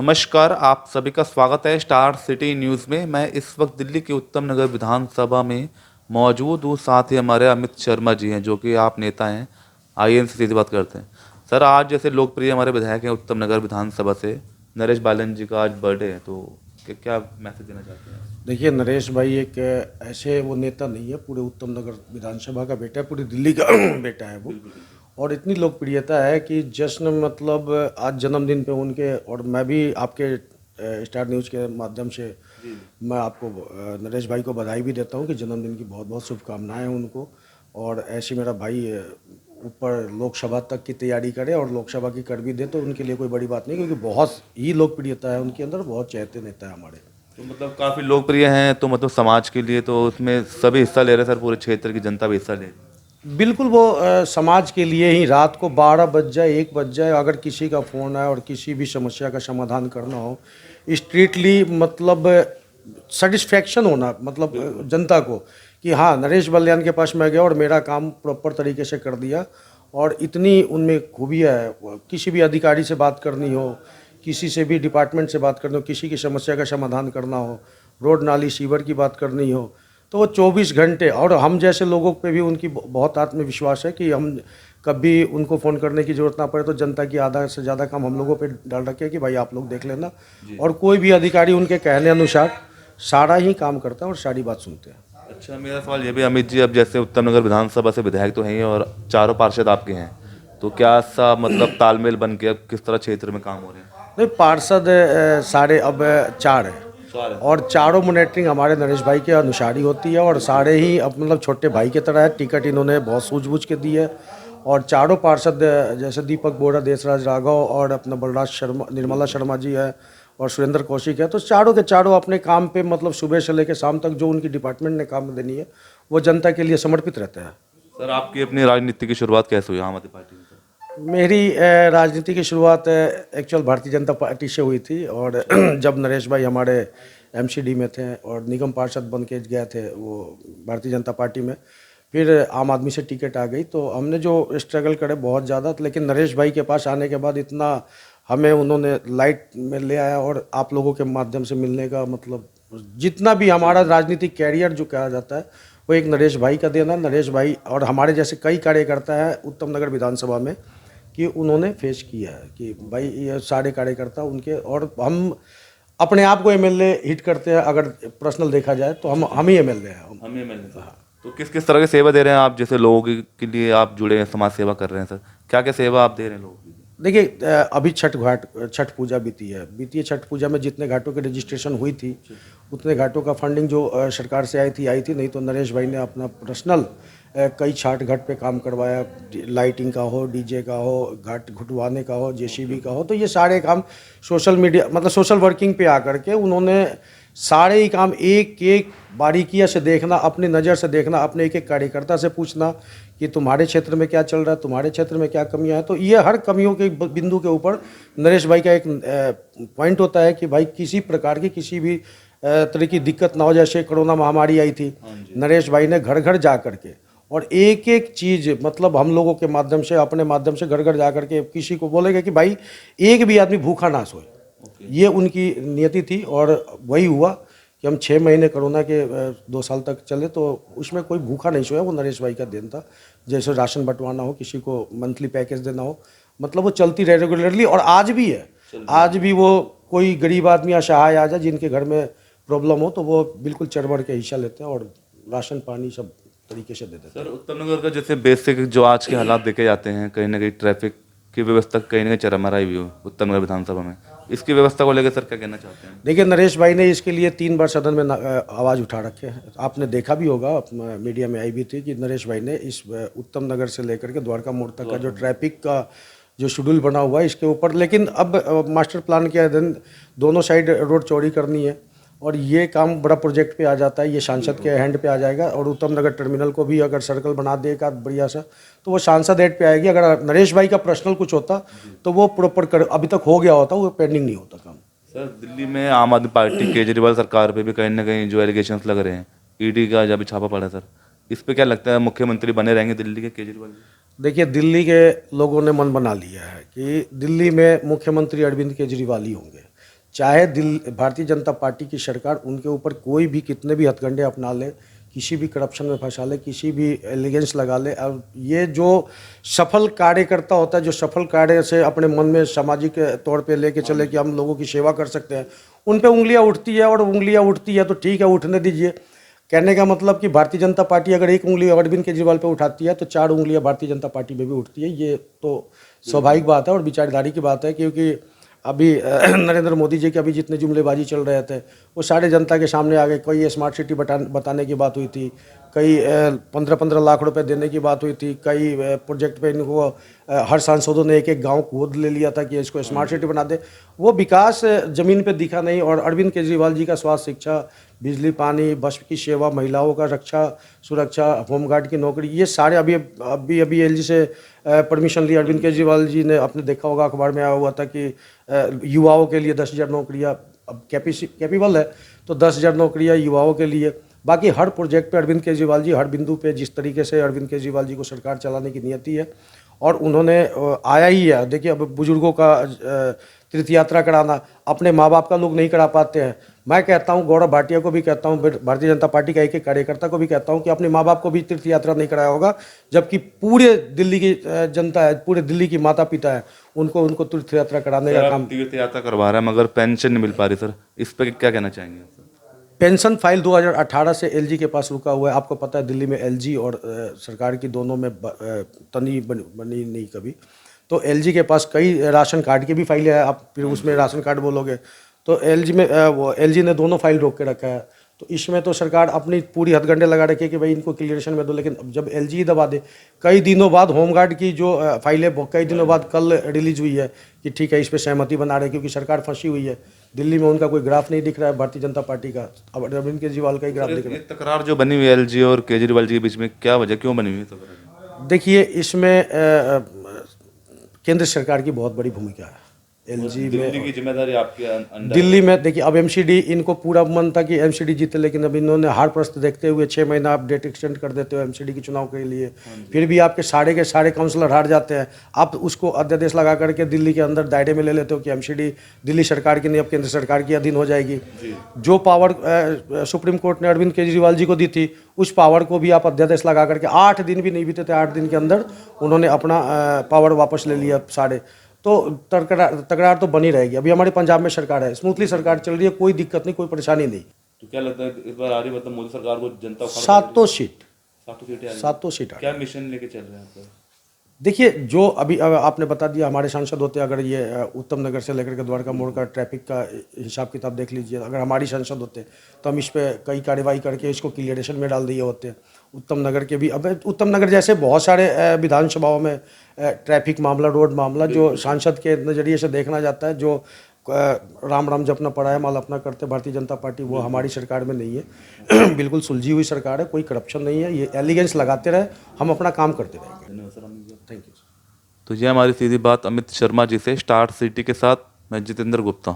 नमस्कार, आप सभी का स्वागत है स्टार सिटी न्यूज़ में। मैं इस वक्त दिल्ली के उत्तम नगर विधानसभा में मौजूद हूँ। साथ ही हमारे अमित शर्मा जी हैं, जो कि आप नेता हैं। आइए इनसे सीधी बात करते हैं। सर, आज जैसे लोकप्रिय हमारे विधायक हैं उत्तम नगर विधानसभा से, नरेश बालन जी का आज बर्थडे है, तो क्या मैसेज देना चाहते हैं? देखिए, नरेश भाई एक ऐसे वो नेता नहीं है, पूरे उत्तम नगर विधानसभा का बेटा है, पूरी दिल्ली का बेटा है वो। और इतनी लोकप्रियता है कि जश्न मतलब आज जन्मदिन पे उनके, और मैं भी आपके स्टार न्यूज़ के माध्यम से मैं आपको नरेश भाई को बधाई भी देता हूँ कि जन्मदिन की बहुत बहुत शुभकामनाएं हैं उनको। और ऐसे मेरा भाई ऊपर लोकसभा तक की तैयारी करे और लोकसभा की कर भी दे तो उनके लिए कोई बड़ी बात नहीं, क्योंकि बहुत ही लोकप्रियता है उनके अंदर, बहुत चहेते नेता है हमारे। तो मतलब काफ़ी लोकप्रिय हैं, तो मतलब समाज के लिए तो उसमें सभी हिस्सा ले रहे हैं सर, पूरे क्षेत्र की जनता भी हिस्सा ले रही है। बिल्कुल, वो समाज के लिए ही रात को 12 बज जाए, 1 बज जाए, अगर किसी का फ़ोन आए और किसी भी समस्या का समाधान करना हो स्ट्रिक्टली, मतलब सेटिस्फेक्शन होना, मतलब जनता को कि हाँ, नरेश बलियान के पास मैं गया और मेरा काम प्रॉपर तरीके से कर दिया। और इतनी उनमें खूबियाँ है, किसी भी अधिकारी से बात करनी हो, किसी से भी डिपार्टमेंट से बात करनी हो, किसी की समस्या का समाधान करना हो, रोड नाली सीवर की बात करनी हो, तो वो 24 घंटे। और हम जैसे लोगों पे भी उनकी बहुत आत्मविश्वास है कि हम कभी उनको फ़ोन करने की ज़रूरत ना पड़े तो जनता की आधा से ज़्यादा काम हम लोगों पे डाल रखे कि भाई आप लोग देख लेना। और कोई भी अधिकारी उनके कहने अनुसार सारा ही काम करता है और सारी बात सुनते हैं। अच्छा, मेरा सवाल ये भी अमित जी, अब जैसे उत्तम नगर विधानसभा से विधायक तो हैं ही और चारों पार्षद आपके हैं, तो क्या सा मतलब तालमेल बन के अब किस तरह क्षेत्र में काम हो रहे हैं? नहीं, पार्षद सारे अब 4 हैं और चारों मॉनिटरिंग हमारे नरेश भाई के अनुसार ही होती है। और सारे ही अब मतलब छोटे भाई की तरह है, टिकट इन्होंने बहुत सूझबूझ के दी है। और चारों पार्षद जैसे दीपक बोरा, देसराज राघव और अपना बलराज शर्मा, निर्मला शर्मा जी है और सुरेंद्र कौशिक है, तो चारों के चारों अपने काम पे मतलब सुबह से लेकर शाम तक जो उनकी डिपार्टमेंट ने काम देनी है वो जनता के लिए समर्पित रहते हैं। सर, आपकी अपनी राजनीति की शुरुआत कैसे हुई आम आदमी पार्टी में? मेरी राजनीति की शुरुआत एक्चुअल भारतीय जनता पार्टी से हुई थी। और जब नरेश भाई हमारे एमसीडी में थे और निगम पार्षद बन के गए थे वो भारतीय जनता पार्टी में, फिर आम आदमी से टिकट आ गई, तो हमने जो स्ट्रगल करे बहुत ज़्यादा, लेकिन नरेश भाई के पास आने के बाद इतना हमें उन्होंने लाइट में ले आया। और आप लोगों के माध्यम से मिलने का मतलब जितना भी हमारा राजनीतिक कैरियर जो कहा जाता है वो एक नरेश भाई का देना। नरेश भाई और हमारे जैसे कई कार्यकर्ता हैं उत्तम नगर विधानसभा में कि उन्होंने फेस किया है कि भाई ये सारे कार्यकर्ता उनके, और हम अपने आप को एमएलए हिट करते हैं। अगर पर्सनल देखा जाए तो हम ही एमएलए हैं। हम ये मिलने से तो किस किस तरह की सेवा दे रहे हैं आप, जैसे लोगों के लिए आप जुड़े हैं, समाज सेवा कर रहे हैं सर, क्या क्या सेवा आप दे रहे हैं लोगों की? देखिए, अभी छठ पूजा बीती है छठ पूजा में जितने घाटों की रजिस्ट्रेशन हुई थी उतने घाटों का फंडिंग जो सरकार से आई थी। नहीं तो नरेश भाई ने अपना पर्सनल कई छाठ घाट पे काम करवाया, लाइटिंग का हो, डीजे का हो, घाट घुटवाने का हो, जेसीबी का हो, तो ये सारे काम सोशल मीडिया मतलब सोशल वर्किंग पे आकर के उन्होंने सारे ही काम एक एक बारीकियां से देखना, अपनी नज़र से देखना, अपने एक एक कार्यकर्ता से पूछना कि तुम्हारे क्षेत्र में क्या चल रहा है, तुम्हारे क्षेत्र में क्या कमियां हैं। तो ये हर कमियों के बिंदु के ऊपर नरेश भाई का एक पॉइंट होता है कि भाई किसी प्रकार की किसी भी तरह की दिक्कत ना हो। जैसे कोरोना महामारी आई थी, नरेश भाई ने घर घर जा करके और एक एक चीज़ मतलब हम लोगों के माध्यम से, अपने माध्यम से घर घर जा करके किसी को बोलेगा कि भाई एक भी आदमी भूखा ना सोए। ये उनकी नियति थी और वही हुआ कि हम 6 महीने कोरोना के 2 साल तक चले तो उसमें कोई भूखा नहीं सोया। वो नरेश भाई का देन था। जैसे राशन बंटवाना हो, किसी को मंथली पैकेज देना हो, मतलब वो चलती रहे रेगुलरली। और आज भी है, आज भी वो कोई गरीब आदमी या सहाय आ जाए जिनके घर में प्रॉब्लम हो तो वो बिल्कुल चढ़ बढ़ के हिस्सा लेते हैं और राशन पानी सब तरीके से दे देते हैं। सर, उत्तम नगर का जैसे बेसिक जो आज के हालात देखे जाते हैं, कहीं ना कहीं ट्रैफिक की व्यवस्था कहीं ना कहीं चरमराई हुई हो उत्तम नगर विधानसभा में, इसकी व्यवस्था को लेकर सर क्या कहना चाहते हैं? देखिए, नरेश भाई ने इसके लिए 3 बार सदन में आवाज़ उठा रखे हैं। आपने देखा भी होगा, मीडिया में आई भी थी कि नरेश भाई ने इस उत्तम नगर से लेकर के द्वारका मोड़ तक का जो ट्रैफिक का जो शेड्यूल बना हुआ है इसके ऊपर, लेकिन अब मास्टर प्लान के अधीन दोनों साइड रोड चौड़ी करनी है और ये काम बड़ा प्रोजेक्ट पे आ जाता है। ये सांसद के हैंड पे आ जाएगा और उत्तम नगर टर्मिनल को भी अगर सर्कल बना देगा बढ़िया सा तो वो सांसद हेड पे आएगी। अगर नरेश भाई का पर्सनल कुछ होता तो वो प्रॉपर कर अभी तक हो गया होता, वो पेंडिंग नहीं होता काम। सर, दिल्ली में आम आदमी पार्टी केजरीवाल सरकार पे भी कहीं ना कहीं जो एलिगेशंस लग रहे हैं, ईडी का जब छापा पड़ा सर, इस पे क्या लगता है, मुख्यमंत्री बने रहेंगे दिल्ली के केजरीवाल? देखिए, दिल्ली के लोगों ने मन बना लिया है कि दिल्ली में मुख्यमंत्री अरविंद केजरीवाल ही होंगे। चाहे भारतीय जनता पार्टी की सरकार उनके ऊपर कोई भी कितने भी हथकंडे अपना ले, किसी भी करप्शन में फंसा ले, किसी भी एलिगेंस लगा ले, और ये जो सफल कार्यकर्ता होता है, जो सफल कार्य से अपने मन में सामाजिक तौर पे लेके चले कि हम लोगों की सेवा कर सकते हैं, उन पे उंगलियां उठती है। और उंगलियां उठती है तो ठीक है, उठने दीजिए। कहने का मतलब कि भारतीय जनता पार्टी अगर एक उंगली अरविंद केजरीवाल पे उठाती है तो 4 उंगलियां भारतीय जनता पार्टी पे भी उठती है। ये तो स्वाभाविक बात है और विचारधारी की बात है, क्योंकि अभी नरेंद्र मोदी जी के अभी जितने जुमलेबाजी चल रहे थे वो सारे जनता के सामने आ गए। कोई स्मार्ट सिटी बताने की बात हुई थी, कई 15-15 लाख रुपए देने की बात हुई थी, कई प्रोजेक्ट पे इनको हर सांसदों ने एक गांव गोद ले लिया था कि इसको स्मार्ट सिटी बना दे। वो विकास ज़मीन पे दिखा नहीं। और अरविंद केजरीवाल जी का स्वास्थ्य, शिक्षा, बिजली, पानी, बस की सेवा, महिलाओं का रक्षा सुरक्षा, होमगार्ड की नौकरी, ये सारे अभी एलजी से परमिशन ली अरविंद केजरीवाल जी ने। आपने देखा होगा अखबार में आया हुआ था कि युवाओं के लिए 10,000 नौकरियां, अब कैपेबल है तो 10,000 नौकरियां युवाओं के लिए। बाकी हर प्रोजेक्ट पे अरविंद केजरीवाल जी, हर बिंदु पे जिस तरीके से अरविंद केजरीवाल जी को सरकार चलाने की नियति है और उन्होंने आया ही है। देखिए, अब बुजुर्गों का तीर्थ यात्रा कराना अपने माँ बाप का लोग नहीं करा पाते हैं। मैं कहता हूँ, गौरव भाटिया को भी कहता हूँ, भारतीय जनता पार्टी का एक कार्यकर्ता को भी कहता हूँ कि अपने माँ बाप को भी तीर्थ यात्रा नहीं कराया होगा, जबकि पूरे दिल्ली की जनता है, पूरे दिल्ली की माता पिता है, उनको तीर्थ यात्रा कराने का काम। तीर्थ यात्रा करवा रहा है मगर पेंशन नहीं मिल पा रही सर, इस पर क्या कहना चाहेंगे? पेंशन फाइल 2018 से एलजी के पास रुका हुआ है। आपको पता है दिल्ली में एलजी और सरकार की दोनों में तनी बनी नहीं कभी। तो एलजी के पास कई राशन कार्ड की भी फाइलें है, आप फिर उसमें राशन कार्ड बोलोगे तो एलजी में वो एलजी ने दोनों फाइल रोक के रखा है। तो इसमें तो सरकार अपनी पूरी हथगंडे लगा रखी है कि भाई इनको क्लियरेशन में दो, लेकिन अब जब एलजी ही दबा दे, कई दिनों बाद होमगार्ड की जो फाइलें कई दिनों बाद कल रिलीज हुई है कि ठीक है इस पर सहमति बना रहे, क्योंकि सरकार फंसी हुई है। दिल्ली में उनका कोई ग्राफ नहीं दिख रहा है भारतीय जनता पार्टी का, अब अरविंद केजरीवाल का ही ग्राफ दिख रहा है। तकरार जो बनी हुई है एलजी और केजरीवाल जी के बीच में, क्या वजह, क्यों बनी हुई है तकरार? देखिए, इसमें केंद्र सरकार की बहुत बड़ी भूमिका है। एलजी में दिल्ली की जिम्मेदारी आपके अंडर। दिल्ली में देखिए, अब एमसीडी, इनको पूरा मन था कि एमसीडी जीते, लेकिन अब इन्होंने हार प्रस्त देखते हुए 6 महीना आप डेट एक्सटेंड कर देते हो एमसीडी के चुनाव के लिए। फिर भी आपके सारे काउंसलर हार जाते हैं। आप उसको अध्यादेश लगा करके दिल्ली के अंदर दायरे में ले लेते हो कि एमसीडी दिल्ली सरकार की नहीं, अब केंद्र सरकार के अधीन हो जाएगी। जो पावर सुप्रीम कोर्ट ने अरविंद केजरीवाल जी को दी थी, उस पावर को भी आप अध्यादेश लगा करके 8 दिन भी नहीं बीते थे, 8 दिन के अंदर उन्होंने अपना पावर वापस ले लिया सारे। तो तकरार तो बनी रहेगी। अभी हमारे पंजाब में सरकार है, स्मूथली सरकार चल रही है, कोई दिक्कत नहीं, कोई परेशानी नहीं। तो क्या लगता है इस बार आ रही, मतलब मोदी सरकार को जनता सातों सीट आ रही। क्या मिशन लेके चल रहे हैं आप? देखिए, जो अभी आपने बता दिया, हमारे सांसद होते, अगर ये उत्तम नगर से लेकर के द्वारका मोड़ का ट्रैफिक का हिसाब किताब देख लीजिए, अगर हमारी सांसद होते तो हम इस पे कई कार्यवाही करके इसको क्लियरेशन में डाल दिए होते। उत्तम नगर के भी, अब उत्तम नगर जैसे बहुत सारे विधानसभाओं में ट्रैफिक मामला, रोड मामला जो सांसद के नज़रिए से देखना जाता है, जो राम जपना पड़ा है, माल अपना करते भारतीय जनता पार्टी, वो हमारी सरकार में नहीं है। बिल्कुल सुलझी हुई सरकार है, कोई करप्शन नहीं है। ये एलिगेंस लगाते रहे, हम अपना काम करते रहेंगे। Thank you. तो ये हमारी सीधी बात अमित शर्मा जी से, स्टार सिटी के साथ मैं जितेंद्र गुप्ता।